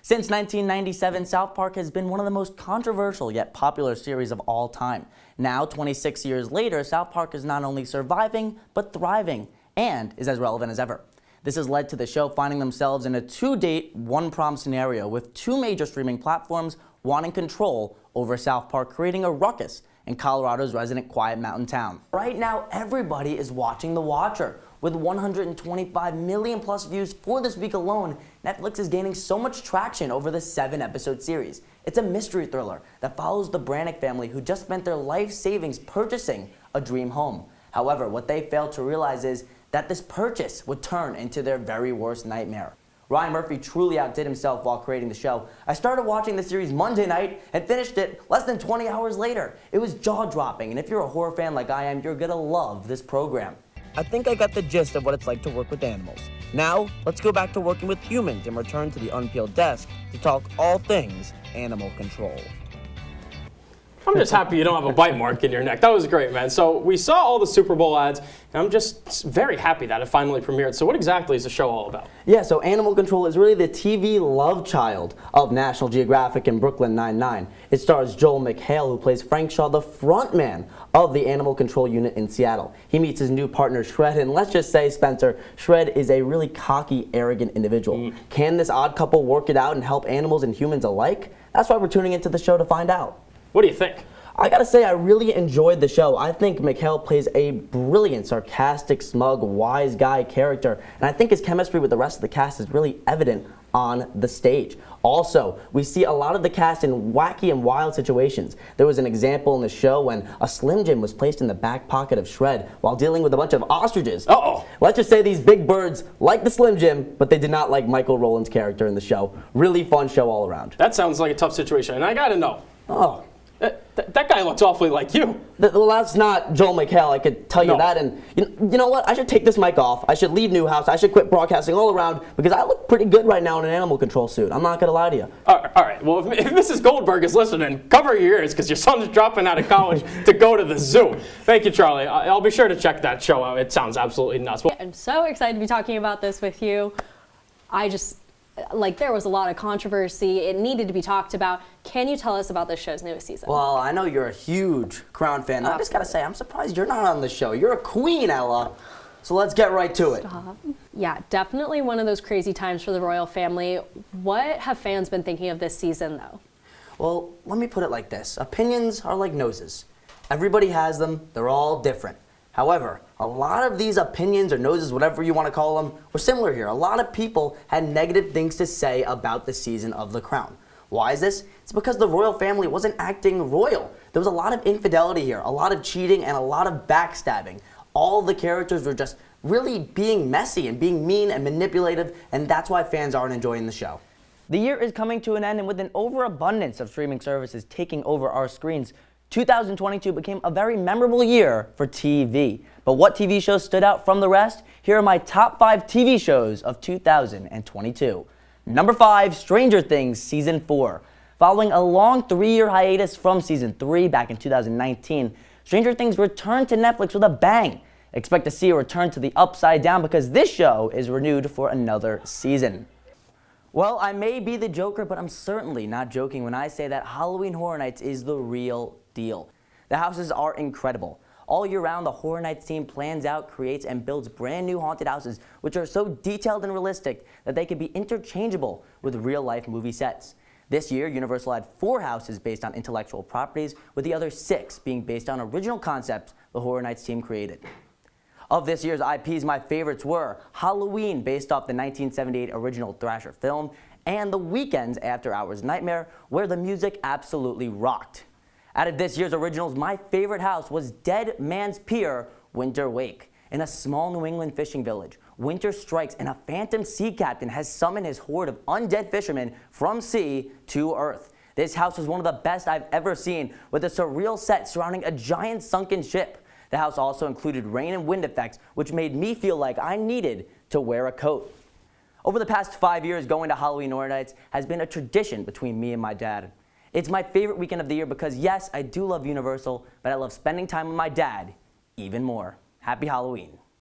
Since 1997, South Park has been one of the most controversial yet popular series of all time. Now, 26 years later, South Park is not only surviving, but thriving, and is as relevant as ever. This has led to the show finding themselves in a two-date, one-prom scenario with two major streaming platforms wanting control over South Park, creating a ruckus in Colorado's resident quiet mountain town. Right now, everybody is watching The Watcher. With 125 million plus views for this week alone, Netflix is gaining so much traction over the 7-episode series. It's a mystery thriller that follows the Brannick family who just spent their life savings purchasing a dream home. However, what they failed to realize is that this purchase would turn into their very worst nightmare. Ryan Murphy truly outdid himself while creating the show. I started watching the series Monday night and finished it less than 20 hours later. It was jaw-dropping, and if you're a horror fan like I am, you're gonna love this program. I think I got the gist of what it's like to work with animals. Now, let's go back to working with humans and return to the Unpeeled desk to talk all things animal control. I'm just happy you don't have a bite mark in your neck. That was great, man. So we saw all the Super Bowl ads, and I'm just very happy that it finally premiered. So what exactly is the show all about? Yeah, so Animal Control is really the TV love child of National Geographic and Brooklyn Nine-Nine. It stars Joel McHale, who plays Frank Shaw, the frontman of the Animal Control unit in Seattle. He meets his new partner, Shred, and let's just say, Spencer, Shred is a really cocky, arrogant individual. Can this odd couple work it out and help animals and humans alike? That's why we're tuning into the show to find out. What do you think? I gotta say, I really enjoyed the show. I think McHale plays a brilliant, sarcastic, smug, wise guy character, and I think his chemistry with the rest of the cast is really evident on the stage. Also, we see a lot of the cast in wacky and wild situations. There was an example in the show when a Slim Jim was placed in the back pocket of Shred while dealing with a bunch of ostriches. Uh-oh. Let's just say these big birds like the Slim Jim, but they did not like Michael Rowland's character in the show. Really fun show all around. That sounds like a tough situation, and I gotta know. Oh. That guy looks awfully like you. Well, that's not Joel McHale, I could tell you that. And you know what? I should take this mic off. I should leave Newhouse. I should quit broadcasting all around because I look pretty good right now in an animal control suit. I'm not going to lie to you. All right. Well, if Mrs. Goldberg is listening, cover your ears because your son's dropping out of college to go to the zoo. Thank you, Charlie. I'll be sure to check that show out. It sounds absolutely nuts. I'm so excited to be talking about this with you. There was a lot of controversy. It needed to be talked about. Can you tell us about this show's newest season? Well, I know you're a huge Crown fan. I just got to say, I'm surprised you're not on the show. You're a queen, Ella. So let's get right to it. Stop. Yeah, definitely one of those crazy times for the royal family. What have fans been thinking of this season, though? Well, let me put it like this. Opinions are like noses. Everybody has them. They're all different. However, a lot of these opinions or noses, whatever you want to call them, were similar here. A lot of people had negative things to say about the season of The Crown. Why is this? It's because the royal family wasn't acting royal. There was a lot of infidelity here, a lot of cheating, and a lot of backstabbing. All the characters were just really being messy and being mean and manipulative, and that's why fans aren't enjoying the show. The year is coming to an end, and with an overabundance of streaming services taking over our screens, 2022 became a very memorable year for TV. But what TV shows stood out from the rest? Here are my top 5 TV shows of 2022. Number 5, Stranger Things Season 4. Following a long 3-year hiatus from Season 3 back in 2019, Stranger Things returned to Netflix with a bang. Expect to see a return to the Upside Down because this show is renewed for another season. Well, I may be the Joker, but I'm certainly not joking when I say that Halloween Horror Nights is the real deal. The houses are incredible. All year round, the Horror Nights team plans out, creates, and builds brand new haunted houses, which are so detailed and realistic that they can be interchangeable with real-life movie sets. This year, Universal had 4 houses based on intellectual properties, with the other 6 being based on original concepts the Horror Nights team created. Of this year's IPs, my favorites were Halloween, based off the 1978 original Thrasher film, and The Weeknd's After Hours Nightmare, where the music absolutely rocked. Out of this year's originals, my favorite house was Dead Man's Pier, Winter Wake. In a small New England fishing village, winter strikes and a phantom sea captain has summoned his horde of undead fishermen from sea to Earth. This house was one of the best I've ever seen, with a surreal set surrounding a giant sunken ship. The house also included rain and wind effects, which made me feel like I needed to wear a coat. Over the past 5 years, going to Halloween Horror Nights has been a tradition between me and my dad. It's my favorite weekend of the year because, yes, I do love Universal, but I love spending time with my dad even more. Happy Halloween.